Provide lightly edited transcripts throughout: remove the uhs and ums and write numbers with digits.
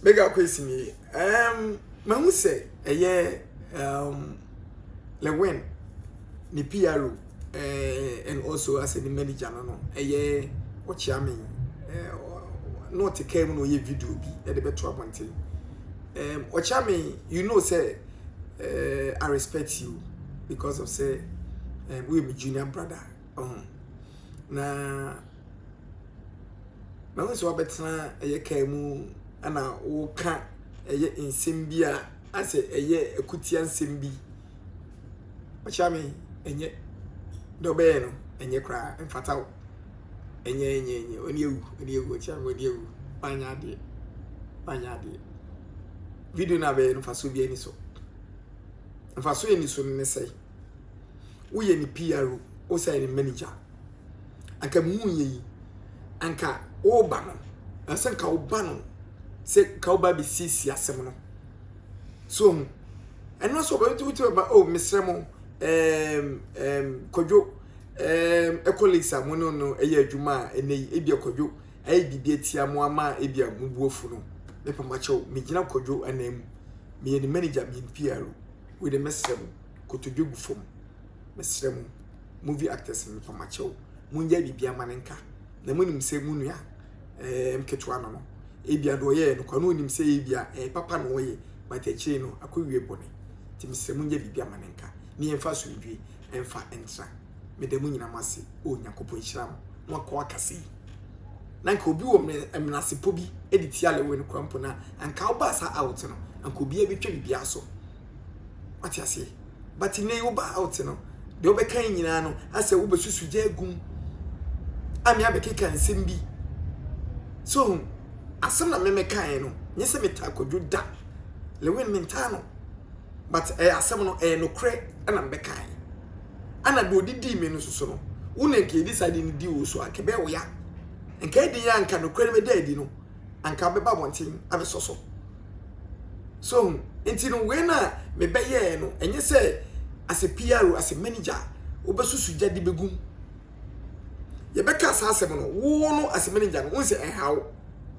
Mega question me. Mahu say Lewin ni PRO and also as a manager no what you mean not to came no ye video bi at the better abonte what you mean you know say I respect you because of say we my junior brother na so abetena kemu ana wo ka nsem bi a ase ekutia nsem bi ochame enye dobe no enye kra mfata enye oni ewu ochame oni ewu panya de video na be no faso bi ani so faso ani so ne sei wo ye ni PRO o say ni manager anka mu ye anka o ba no asanka o ba no se ka oba be sisi asem no so eno so ba tutu ba oh misremo kodwo colleagues amono no eye adwuma enei ebia kodwo ayi bibia tia mo ama ebia mubuofu no me pa macho me gina kodwo anam me ni manager me PRO with the mesremo kotodwo gufom mesremo movie actors me pa macho munja bibia manenka na munim se munua mketwa no ebia do ye no kwano nim se ebia papa no ye but echi no akowie bone timse munye bibia manenka ni emfa so ndwi emfa entra medemu nyina mase o nyakopo nhiram no akwa akase nanka obi wo emnase pobi editi ale we no kwampo na anka oba sa out no anka obi abetwa bibia so atiase but ne oba out no de obekan nyina no ase wo besusu je agum ami abekeka nsem bi so asem na meme kan no nyese meta kodwo da lewin mentano but asem no no kre na mbe kan ana do didi me no so no wona nke decide ni di wo so akebe wo ya nke di ya nka no kre me da di no anka beba bontin abesoso so enti no we na me be ye no enye se as a PRO as a manager obesusu jadi begum ye beka asem no wo no as a manager no won se enhawo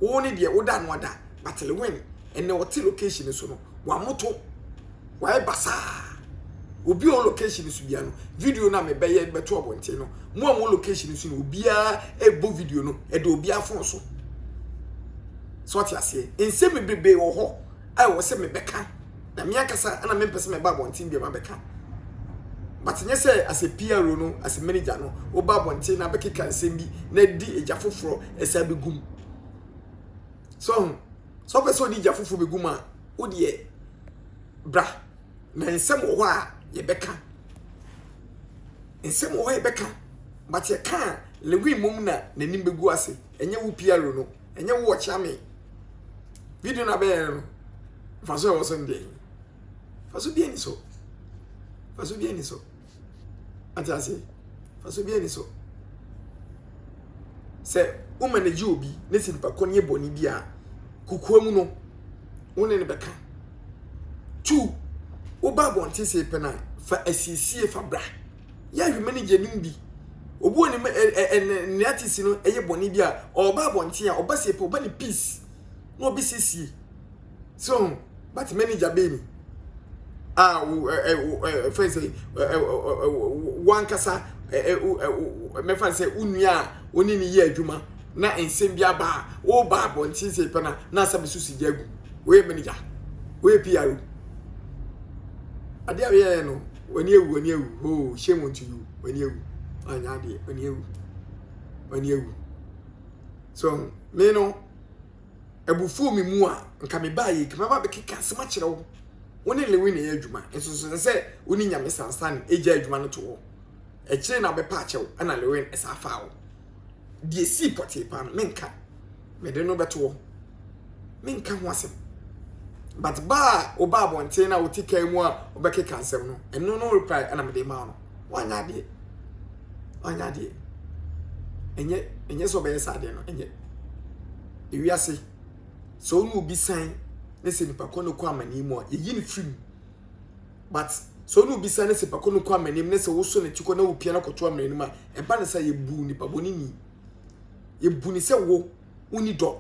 wo ni de wo da no da but lewin ene wo ti location so no wa moto wa basa obi on location so bia no video na me beye beto obonte no mo am location so no obi a ebo video no e de obi afon so what ase ense me bebe wo ho ai wo se me beka na me akasa na me pese me ba bonte bia ma beka but nye say as a PRO no as a manager no wo ba bonte na bekeka nsem bi na di eja foforo esa begum so person di eja foforo begum a wo de bra na nsem wo a ye beka nsem wo ye beka but ye kan lewi mum na nanim begu ase enye wo PRO no enye wo chame video na be no faso wo so ndey faso bi ani so atase faso bi ani so se o manage obi ne simpa konye boni bia kukuamu no woni ne beka tu o ba bonte se pena fa asisie fa bra ya hwe manager nim bi obu oni ne artist no eye boni bia o ba bonte a oba se pe oba ne peace no obi sisie so but manager be ni friends one kasa me fan say unua oni ni ye adwuma na ensem bia ba wo ba bontin se pena na sabe susu diagu we manager we PRO ade awe no wani ewu oh shame on to you wani ewu anya de wani ewu so me no ebufu mi mu a nka me ba yi kama ba be keka sema kire wo woni lewi na ye adwuma enso se woni nyame sansan eja adwuma no to wo e kire na be pa achew ana lewi esa afa wo die si pote pa menka me de no beto wo menka ho asem but ba oba bonte na wotika mu a obekeka asem no eno no reply ana me de ma no wanya de enye so be sa de no enye ewiase so nu bi san ne se nipa kono kwa amani mu a yi ni film but so nu bi san ne se pa kono kwa amani ne se wo so ne tiko na wo pia na koto amani mu a e ba ne sa ye bu nipa boni ni ye bu ni se wo uni do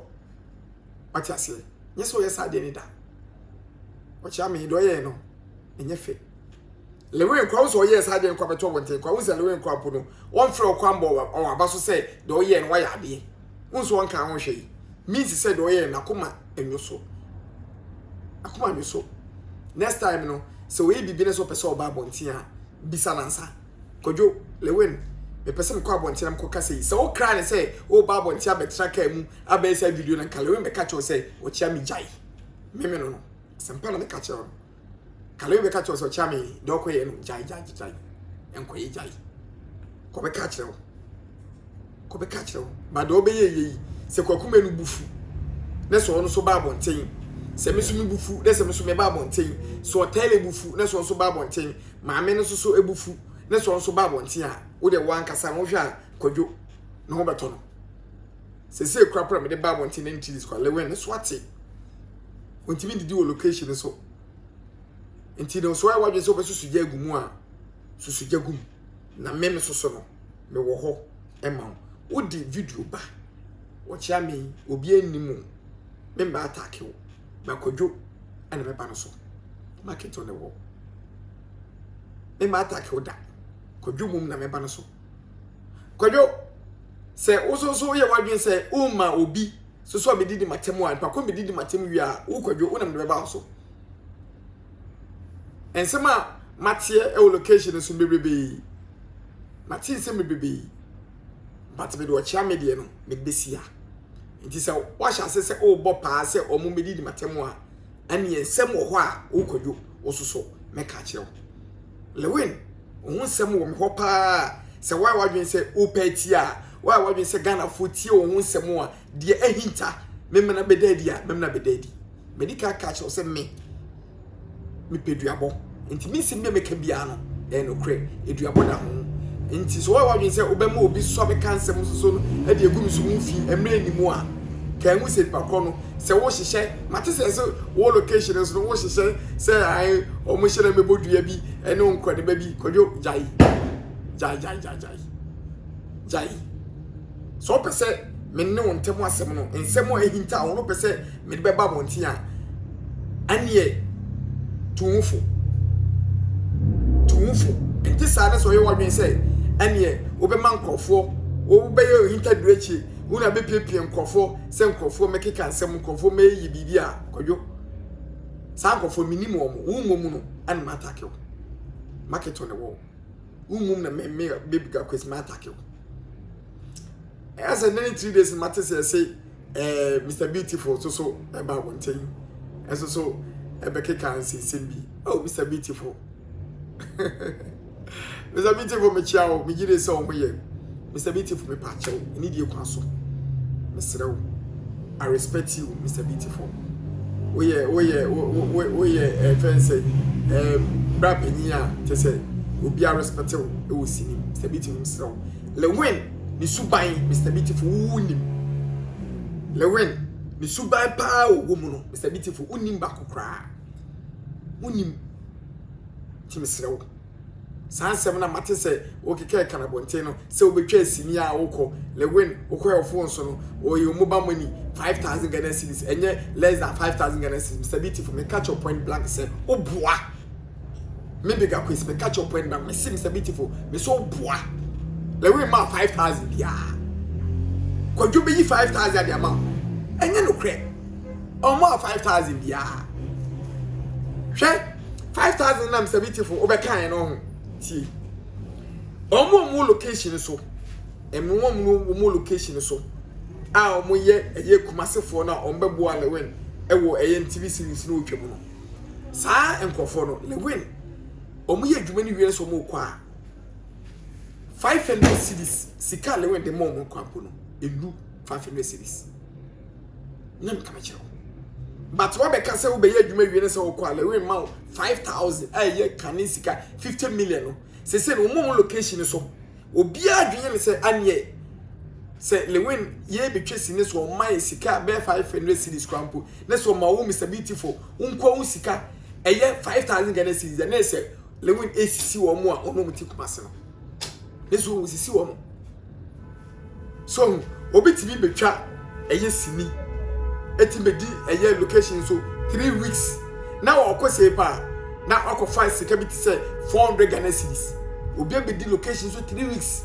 what you say yes o yes ade ni da what you mean do ye no enye fe lewe nkwa so yes ade nkwa beto wonte nkwa wo se lewe nkwa po no won frɛ okwa mbo o aba so se do ye no wa ya ade unso won kan ho hwe yi means se do ye na koma enyoso akoma enyoso next time no so we bibi ne so pese oba abonti a bisa nansa kojo lewen me pese mko abonti am ko kase se o kra ne se o ba abonti abetra ka mu abesa video na kalewe me ka cho se o chia mi jai meme no sempa na me ka cho kalewe me ka cho se o chia mi do ko ye no jai enko ye jai ko be ka cho ba do be ye se kwakuma nu bufu ne so no so ba abonti se me so me bufu ne se me so me ba abonten so tele bufu ne so ba abonten maame ne so ebufu ne so ba abonten a wo de wan kasa mo hwa kwadwo ne ho beto no se krapra me de ba abonten ne ntiri so lewe ne so ate ontimi didi wo location so enti no so wa dwe so be susu jagu mu a susu jagu na me so no me wo ho e ma wo di video ba wo chia me obi animu me ba attack wo makojo ana me ba no so market on the wall me ma attack oda kojo mum na me ba no so kojo se so ye wadwen se uma obi so be didi matemu an pa ko be didi matemu wi a wo kojo una me ba so ensema matie e location so bebrebe matie se bebrebe but me do chia me de no me besia nti se wa sha se o bo pa se o mu medi di matemu a ani ensem wo ho a wo kwadwo wo soso me ka kire lewin wo nsem wo me ho pa se wa wadwen se o pati a wa wadwen se Ghana foti wo nsem a de ahinta memna bedadi a memna bedadi medical ka kire se me peduabo nti mi sim me ka bia no no kre eduabo da ho nti so wa wadwen se obema obi so be kansem so no e de egu mi so mu fi emre ni mu a kan hu se pakro no se wo hihye mate se wo location so wo hihye se ai o mo hye na mebodua bi ene onkode ba bi kodwo jai so pese me ne won temu asem no ensem o ehinta wo no pese me de beba monti a anie tuunfo enti sa na so ye wadwen se anie obema nkofo wo be ye ehinta duachi una be piepie nkofo se nkofo mekeka nsem nkofo meyi bibi a kodwo sa nkofo minimum wo momu no an matake wo market on the wall umum na me baby ga kwes matake wo as an 3 days matter say Mr. Beautiful so about one thing as so ebekeka nsinsimbi oh Mr. Beautiful Mr. Beautiful me chiao me gire so mo ye Mr. Beautiful me pa chiao ni die kwa so Mr. I respect you Mr. Beautiful we ye fancy bra penya te say obi a respect you e wo sini Mr. Beautiful Mr. Lewin ni suban Mr. Beautiful unim Lewin ni suban pa wo mu no Mr. Beautiful unim ba kokra unim ti Mr. wo sansem na mate se o keke kana bonte no se obetwa asini a wokọ Lewin wokọ your phone so no o your mobile money 5,000 Ghana cedis enye less than 5,000 Ghana cedis Mr. Beautiful me catch your point blank say o boa me bega quiz me catch your point blank me see Mr. Beautiful me so boa Lewin ma 5,000 bia kwadwo be yi 5,000 dia ma enye no kre o ma 5,000 bia hwe 5,000 na Mr. Beautiful obekan no ho ti omo location so omo location so a omo ye kumasefo na ombebo a Lewin ewo TV series no otwemu no saa enkofo no Lewin omo ye adwuma ni wiere so omo kwa 500 cedis sika Lewin de mo omo kwa po no elu 500 cedis na mka machiro but what be can say we be adwuma wiere so kwa Lewin ma 5,000 ye kanin sika 50 million no se no mo location so obi adwene ne se anye se Lewin ye betwe sine so mai sika be 500 cedis krampo ne so ma wo Mr. Beautiful unkwa wo sika eye 5,000 Ghana cedis na se Lewin esisi wo mo a ono muti kumase no ne so wo sisi wo mo so obi tibi betwa eye sini etimedi eye location so 3 weeks na wako say pa na wako find sika bi ti say 400 Ghana cedis obi abedi location so 3 weeks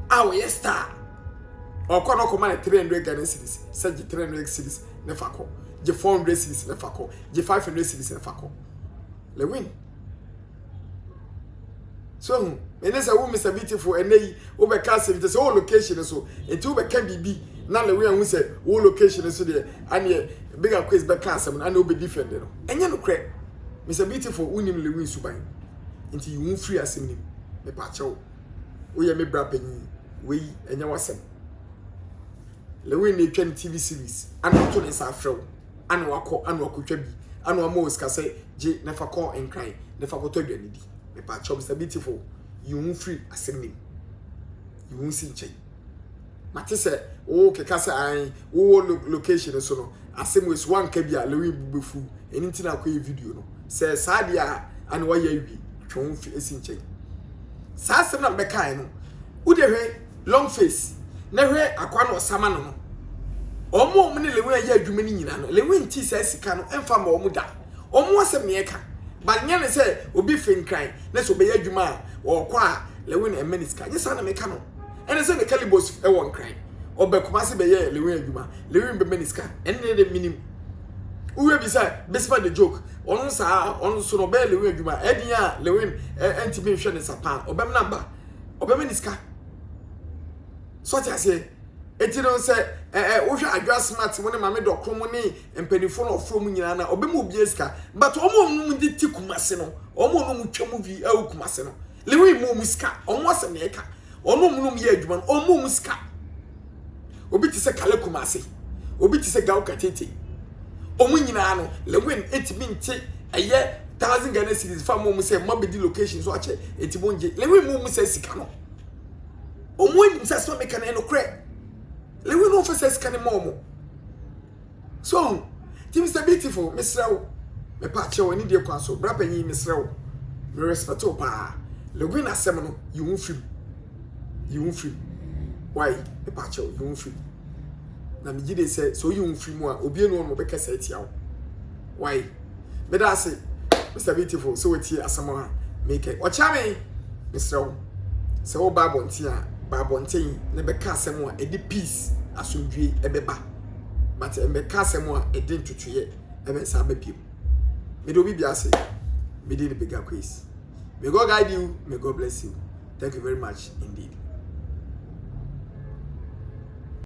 awo yes star wako no come na 300 Ghana cedis say 300 cedis na fako je 400 cedis na fako je 500 cedis na fako le win so enesa wo Mr Beautiful enei wo be ka se so location so enti wo be ka bibi na le we hu se wo location so de ane bigger quiz be ka asem na wo be defend no enye no kre Mr Beautiful unim le win suban enti you free asem nim me pa chewo wo ye me bra panyi we enye wasem le win ne twa TV series ana to ne sa afrew ana wako twa bi ana mo ska se je na fa call and cry na fa to dwani di me pa chewo Mr Beautiful you free asem nim you won sin chai mate se o keka se an wo location so no asem wes one ka bia lewi bubefu eni na akoy video no se sadia an wa ya wi twon fi esin chai sa asem na be kai no wo de hwe long face na hwe akwa no sama no omo ne lewi ya adwuma ni nyina no lewi nti se sika no emfa ma omo da omo asem ne ka ba nya ne se obi finkran na so be ya adwuma o kwa lewi na emeniska nyesa na me ka no ene se ne calibos e won kran obekuma se be ye lewi adwuma lewi be meniska ene de minim uwe bi say besma the joke onu sa onu so no be lewi adwuma edin a lewi enti me hwe ne sapa obem na ba obem meniska so ti ase eti no se wo hwe adwa smart mo ne mame dokro mo ne empanifo no ofro mo nyina na obem obi eska but omo mu ndi tikumase no omo no mu twam vi awukumase no lewi mu muska omo ase ne ka ono munum ye adwuma omo muska obi ti se kale kumase obi ti se gaw katete omo nyina no lewin etimi nte eye 1000 Ghana cedis fa mo mu se mabedi location so ache etimo nje lewin mu se sika no omo nim se so meka na no kre lewin no fa se sika ne mo so Mr Beautiful misrawo me pa che woni de kwa so bra panyi misrawo me respect o pa lewin asem no you won free why e pa che you won free na me gide say so you won free mu a obi enu no be kasa etia wo why me da say Mr Beautiful so wetie asem ha make o cha me misrawo se wo babontin ne be ka asem a edi peace asundwe e be ba but e be ka asem a edi ntutuye e be sa ba piem me do bibia say me dey the bigger quiz. May God guide you, may God bless you. Thank you very much indeed.